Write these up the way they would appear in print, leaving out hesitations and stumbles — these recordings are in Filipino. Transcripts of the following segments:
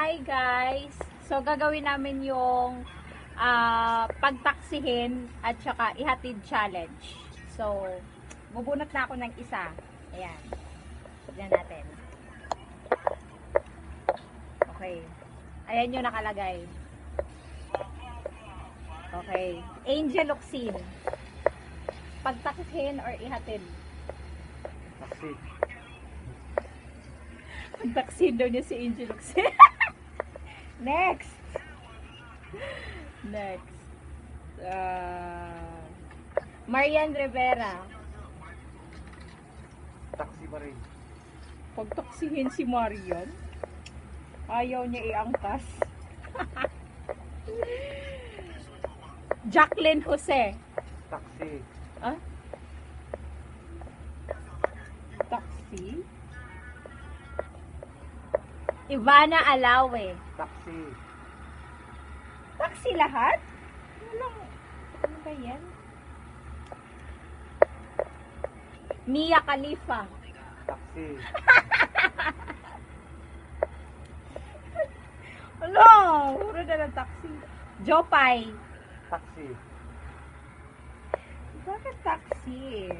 Hi guys! So gagawin namin yung pagtaksihin at saka ihatid challenge. So, bubunot na ako ng isa. Ayan. Tignan natin. Okay. Ayan yung nakalagay. Okay. Angel Oxin. Pagtaksihin or ihatid? Taxi. Pagtaksin daw niya si Angel Oxin. Next. Next. Marian Rivera. Taxi pa rin. Pagtaksihin si Marian. Ayaw niya iangkas. Jacqueline Jose. Taxi. Ah? Taxi? Ivana Alawe. Taxi. Taxi lahat? Walang, ano ba yan? Mia Khalifa. Taxi. Ano? Puro na ng taxi. Jopay. Taxi. Bakit taxi?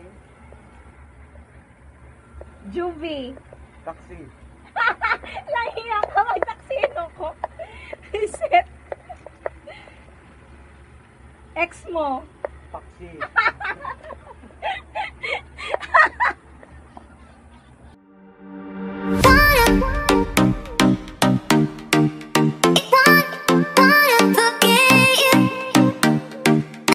Juvie. Taxi. Lahiya ka mag-taxi ko. Reset. Ex mo. Taxi.